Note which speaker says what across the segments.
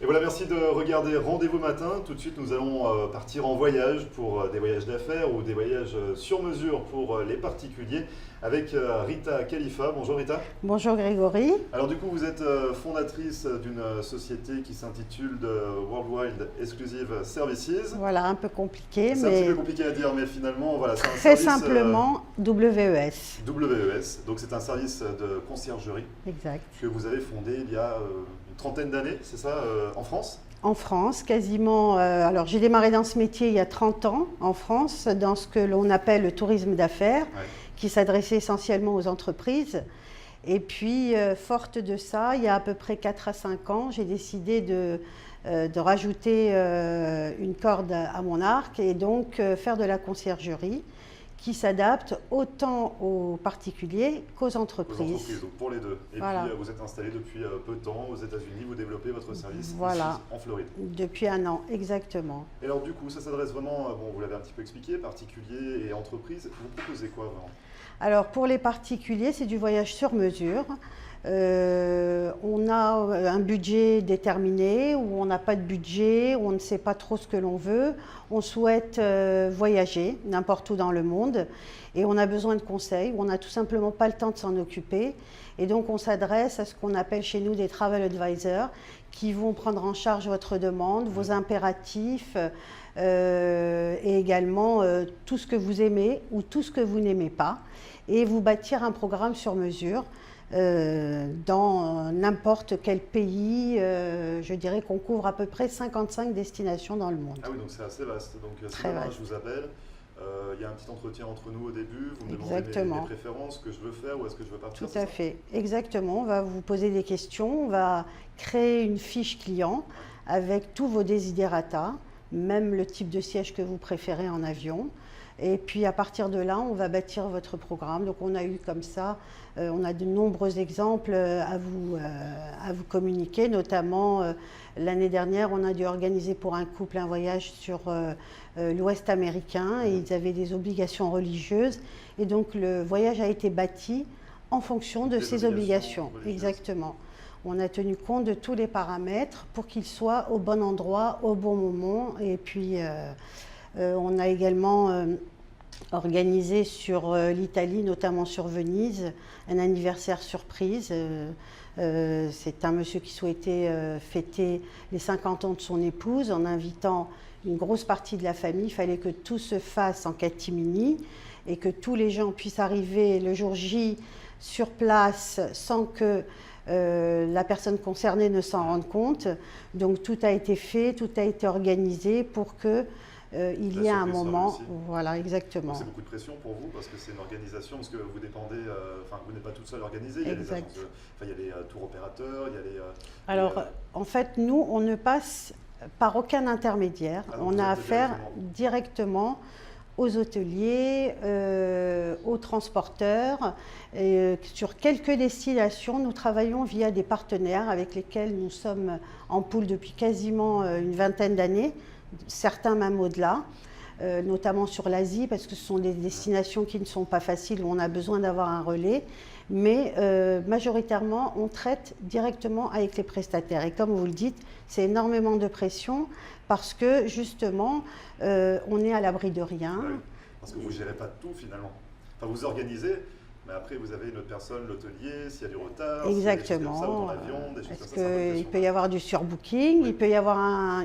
Speaker 1: voilà, merci de regarder Rendez-vous Matin. Tout de suite, nous allons partir en voyage pour des voyages d'affaires ou des voyages sur mesure pour les particuliers avec Rita Khalifa. Bonjour Rita.
Speaker 2: Bonjour Grégory.
Speaker 1: Alors du coup, vous êtes fondatrice d'une société qui s'intitule Worldwide Exclusive Services.
Speaker 2: Voilà, un peu compliqué,
Speaker 1: C'est
Speaker 2: mais
Speaker 1: un petit peu compliqué à dire, mais finalement, voilà, c'est un
Speaker 2: très
Speaker 1: service,
Speaker 2: simplement WES.
Speaker 1: WES. Donc c'est un service de conciergerie
Speaker 2: Exact.
Speaker 1: que vous avez fondé il y a une trentaine d'années, c'est ça, en France?
Speaker 2: En France, quasiment. Alors j'ai démarré dans ce métier il y a 30 ans en France, dans ce que l'on appelle le tourisme d'affaires,
Speaker 1: Ouais.
Speaker 2: qui s'adressait essentiellement aux entreprises. Et puis, forte de ça, il y a à peu près 4 à 5 ans, j'ai décidé de rajouter une corde à mon arc et donc faire de la conciergerie qui s'adapte autant aux particuliers qu'aux
Speaker 1: Aux
Speaker 2: entreprises.
Speaker 1: entreprises, donc pour les deux. Et
Speaker 2: Voilà.
Speaker 1: puis vous êtes installé depuis peu de temps aux États-Unis, vous développez votre service
Speaker 2: Voilà.
Speaker 1: ici en Floride.
Speaker 2: Depuis 1 an, exactement.
Speaker 1: Et alors du coup, ça s'adresse vraiment, bon, vous l'avez un petit peu expliqué, particuliers et entreprises. Vous proposez quoi vraiment?
Speaker 2: Alors pour les particuliers, c'est du voyage sur mesure. On a un budget déterminé ou on n'a pas de budget, on ne sait pas trop ce que l'on veut. On souhaite voyager n'importe où dans le monde et on a besoin de conseils ou on n'a tout simplement pas le temps de s'en occuper. Et donc on s'adresse à ce qu'on appelle chez nous des travel advisors qui vont prendre en charge votre demande, vos impératifs et également tout ce que vous aimez ou tout ce que vous n'aimez pas et vous bâtir un programme sur mesure. Dans n'importe quel pays, je dirais qu'on couvre à peu près 55 destinations dans le monde.
Speaker 1: Ah oui, donc c'est assez vaste. Donc si
Speaker 2: Très
Speaker 1: demain
Speaker 2: vaste.
Speaker 1: je vous appelle, il y a un petit entretien entre nous au début, vous me demandez
Speaker 2: Exactement.
Speaker 1: mes préférences, ce que je veux faire ou est-ce que je veux partir.
Speaker 2: Tout
Speaker 1: c'est
Speaker 2: à
Speaker 1: ça?
Speaker 2: fait, exactement. On va vous poser des questions, on va créer une fiche client avec tous vos desiderata, même le type de siège que vous préférez en avion. Et puis à partir de là, on va bâtir votre programme. Donc on a eu comme ça, on a de nombreux exemples à vous communiquer. Notamment l'année dernière, on a dû organiser pour un couple un voyage sur l'Ouest américain et ils avaient des obligations religieuses. Et donc le voyage a été bâti en fonction de
Speaker 1: Des
Speaker 2: ces obligations.
Speaker 1: obligations religieuses.
Speaker 2: Exactement. On a tenu compte de tous les paramètres pour qu'ils soient au bon endroit, au bon moment. Et puis on a également organisé sur l'Italie, notamment sur Venise, un anniversaire surprise. C'est un monsieur qui souhaitait fêter les 50 ans de son épouse en invitant une grosse partie de la famille. Il fallait que tout se fasse en catimini et que tous les gens puissent arriver le jour J sur place sans que la personne concernée ne s'en rende compte. Donc tout a été fait, tout a été organisé pour que il y a un
Speaker 1: surprise soit
Speaker 2: moment,
Speaker 1: réussie.
Speaker 2: voilà, exactement.
Speaker 1: Donc c'est beaucoup de pression pour vous parce que c'est une organisation, parce que vous dépendez, enfin vous n'êtes pas toute seule organisée, il y a les
Speaker 2: Exact.
Speaker 1: agences enfin il y a les tour opérateurs, il y a les...
Speaker 2: Alors,
Speaker 1: les,
Speaker 2: en fait, nous, on ne passe par aucun intermédiaire.
Speaker 1: Ah, donc
Speaker 2: On
Speaker 1: vous
Speaker 2: a
Speaker 1: êtes
Speaker 2: affaire directement aux hôteliers, aux transporteurs. Sur quelques destinations, nous travaillons via des partenaires avec lesquels nous sommes en pool depuis quasiment une vingtaine d'années, certains même au-delà, notamment sur l'Asie, parce que ce sont des destinations qui ne sont pas faciles, où on a besoin d'avoir un relais. Mais majoritairement, on traite directement avec les prestataires. Et comme vous le dites, c'est énormément de pression parce que justement, on est à l'abri de rien.
Speaker 1: Ah oui, parce que vous ne gérez pas tout finalement. Enfin vous organisez, mais après vous avez une autre personne, l'hôtelier, s'il y a du retard,
Speaker 2: Exactement.
Speaker 1: s'il y a des choses comme ça, ou dans l'avion, des choses
Speaker 2: Parce
Speaker 1: comme ça, c'est un peu de
Speaker 2: qu'il
Speaker 1: pression.
Speaker 2: peut y avoir du surbooking,
Speaker 1: Oui.
Speaker 2: il peut y avoir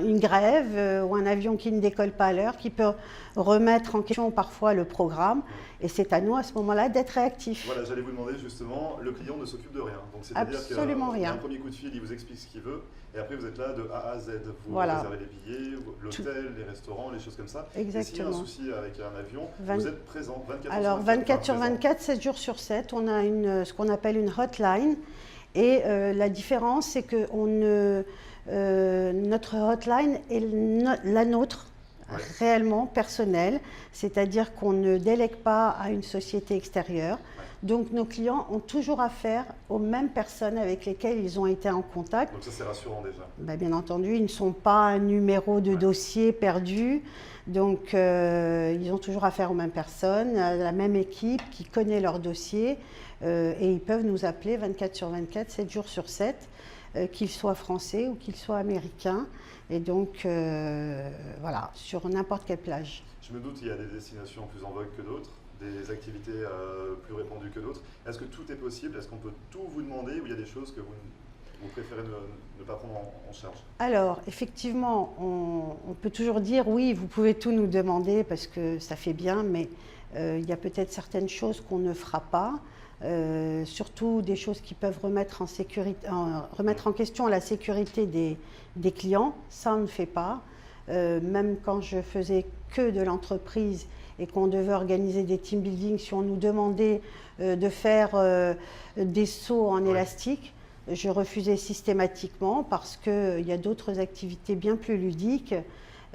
Speaker 2: une grève ou un avion qui ne décolle pas à l'heure, qui peut remettre en question parfois le programme. Et c'est à nous à ce moment-là d'être réactifs.
Speaker 1: Voilà, j'allais vous demander justement, le client ne s'occupe de rien. Donc c'est-à-dire
Speaker 2: Absolument
Speaker 1: qu'il y a
Speaker 2: rien.
Speaker 1: un premier coup de fil, il vous explique ce qu'il veut, et après vous êtes là de A à Z. Vous
Speaker 2: Voilà.
Speaker 1: réservez les billets, l'hôtel, les restaurants, les choses comme ça.
Speaker 2: Exactement.
Speaker 1: Et s'il y a un souci avec un avion,
Speaker 2: Vingt-
Speaker 1: vous êtes présent 24
Speaker 2: Alors 24 sur 24, 7 jours sur 7, on a ce qu'on appelle une hotline. Et la différence, c'est que notre hotline est la nôtre,
Speaker 1: Ouais.
Speaker 2: réellement personnelle, c'est-à-dire qu'on ne délègue pas à une société extérieure. Donc nos clients ont toujours affaire aux mêmes personnes avec lesquelles ils ont été en contact.
Speaker 1: Donc ça c'est rassurant déjà.
Speaker 2: Ben, bien entendu, ils ne sont pas un numéro de dossier perdu. Donc ils ont toujours affaire aux mêmes personnes, à la même équipe qui connaît leur dossier. Et ils peuvent nous appeler 24 sur 24, 7 jours sur 7. qu'il soit français ou qu'il soit américain. Et donc, voilà, sur n'importe quelle plage.
Speaker 1: Je me doute qu'il y a des destinations plus en vogue que d'autres, des activités plus répandues que d'autres. Est-ce que tout est possible? Est-ce qu'on peut tout vous demander ou il y a des choses que vous préférez ne pas prendre en charge?
Speaker 2: Alors, effectivement, on peut toujours dire oui, vous pouvez tout nous demander parce que ça fait bien, mais il y a peut-être certaines choses qu'on ne fera pas. Surtout des choses qui peuvent remettre en question la sécurité des clients. Ça, on ne fait pas. Même quand je faisais que de l'entreprise et qu'on devait organiser des team building, si on nous demandait de faire des sauts en élastique, je refusais systématiquement parce qu'il y a d'autres activités bien plus ludiques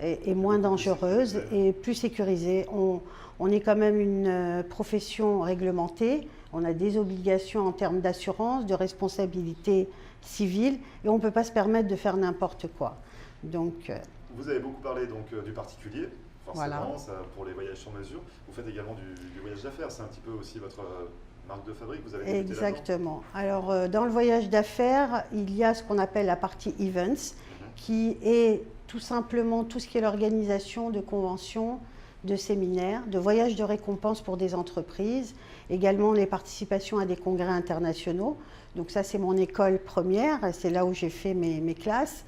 Speaker 2: et moins dangereuses et plus sécurisées. On est quand même une profession réglementée. On a des obligations en termes d'assurance, de responsabilité civile et on ne peut pas se permettre de faire n'importe quoi. Donc,
Speaker 1: vous avez beaucoup parlé donc, du particulier, forcément,
Speaker 2: voilà.
Speaker 1: Ça, pour les voyages sur mesure. Vous faites également du voyage d'affaires, c'est un petit peu aussi votre marque de fabrique, vous avez débuté là-dedans.
Speaker 2: Exactement. Alors, dans le voyage d'affaires, il y a ce qu'on appelle la partie events, qui est tout simplement tout ce qui est l'organisation de conventions, de séminaires, de voyages de récompense pour des entreprises, également les participations à des congrès internationaux. Donc ça, c'est mon école première, c'est là où j'ai fait mes classes.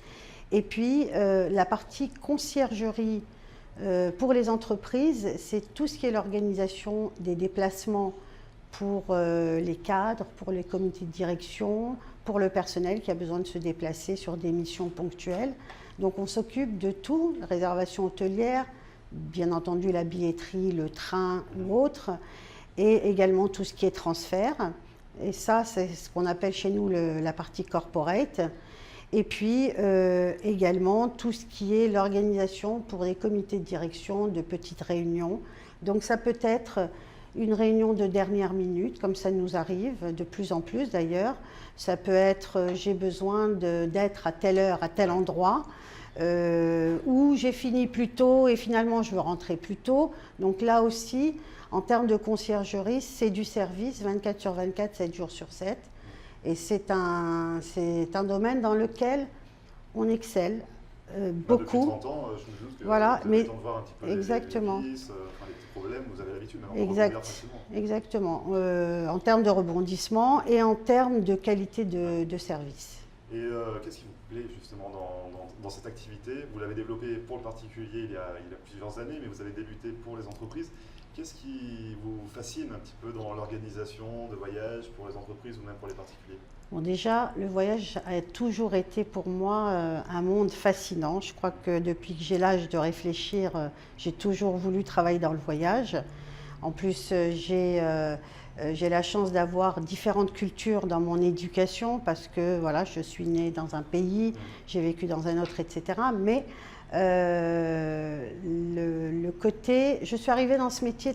Speaker 2: Et puis, la partie conciergerie pour les entreprises, c'est tout ce qui est l'organisation des déplacements pour les cadres, pour les comités de direction, pour le personnel qui a besoin de se déplacer sur des missions ponctuelles. Donc on s'occupe de tout, réservation hôtelière, bien entendu la billetterie, le train ou autre, et également tout ce qui est transfert. Et ça, c'est ce qu'on appelle chez nous la partie corporate. Et puis également tout ce qui est l'organisation pour des comités de direction, de petites réunions. Donc ça peut être une réunion de dernière minute, comme ça nous arrive de plus en plus d'ailleurs. Ça peut être j'ai besoin d'être à telle heure, à tel endroit, ou j'ai fini plus tôt et finalement je veux rentrer plus tôt. Donc là aussi, en termes de conciergerie, c'est du service 24 sur 24, 7 jours sur 7. Et c'est un domaine dans lequel on excelle beaucoup.
Speaker 1: Depuis 30 ans, je me doute que
Speaker 2: voilà,
Speaker 1: vous avez le temps de voir un petit peu
Speaker 2: exactement.
Speaker 1: les petits problèmes, vous avez l'habitude, mais
Speaker 2: exactement. En termes de rebondissement et en termes de qualité de service.
Speaker 1: Et qu'est-ce qui vous plaît justement dans cette activité? Vous l'avez développée pour le particulier il y a plusieurs années, mais vous avez débuté pour les entreprises. Qu'est-ce qui vous fascine un petit peu dans l'organisation de voyages pour les entreprises ou même pour les particuliers?
Speaker 2: Bon, déjà, le voyage a toujours été pour moi un monde fascinant. Je crois que depuis que j'ai l'âge de réfléchir, j'ai toujours voulu travailler dans le voyage. En plus, j'ai la chance d'avoir différentes cultures dans mon éducation parce que voilà, je suis née dans un pays, j'ai vécu dans un autre, etc. Mais le côté, je suis arrivée dans ce métier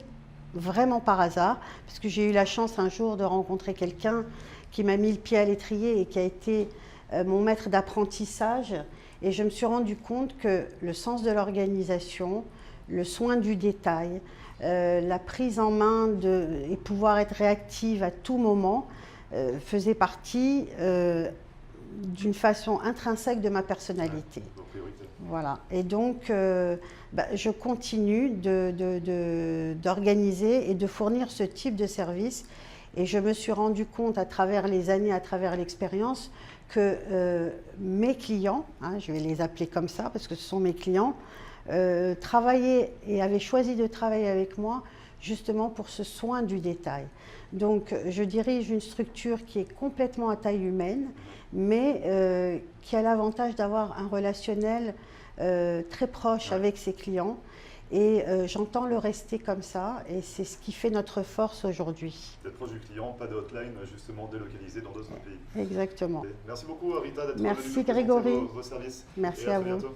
Speaker 2: vraiment par hasard parce que j'ai eu la chance un jour de rencontrer quelqu'un qui m'a mis le pied à l'étrier et qui a été mon maître d'apprentissage. Et je me suis rendu compte que le sens de l'organisation, le soin du détail, la prise en main et pouvoir être réactive à tout moment faisait partie d'une façon intrinsèque de ma personnalité. Voilà. Et donc, je continue d'organiser et de fournir ce type de service. Et je me suis rendu compte à travers les années, à travers l'expérience, que mes clients, je vais les appeler comme ça parce que ce sont mes clients, travaillaient et avaient choisi de travailler avec moi justement pour ce soin du détail. Donc je dirige une structure qui est complètement à taille humaine, mais qui a l'avantage d'avoir un relationnel très proche avec ses clients. Et j'entends le rester comme ça, et c'est ce qui fait notre force aujourd'hui.
Speaker 1: D'être proche du client, pas de hotline justement délocalisée dans d'autres pays.
Speaker 2: Exactement.
Speaker 1: Merci beaucoup Rita d'être venue
Speaker 2: Merci
Speaker 1: nous présenter
Speaker 2: Grégory.
Speaker 1: vos services.
Speaker 2: Merci
Speaker 1: et à
Speaker 2: vous.
Speaker 1: bientôt.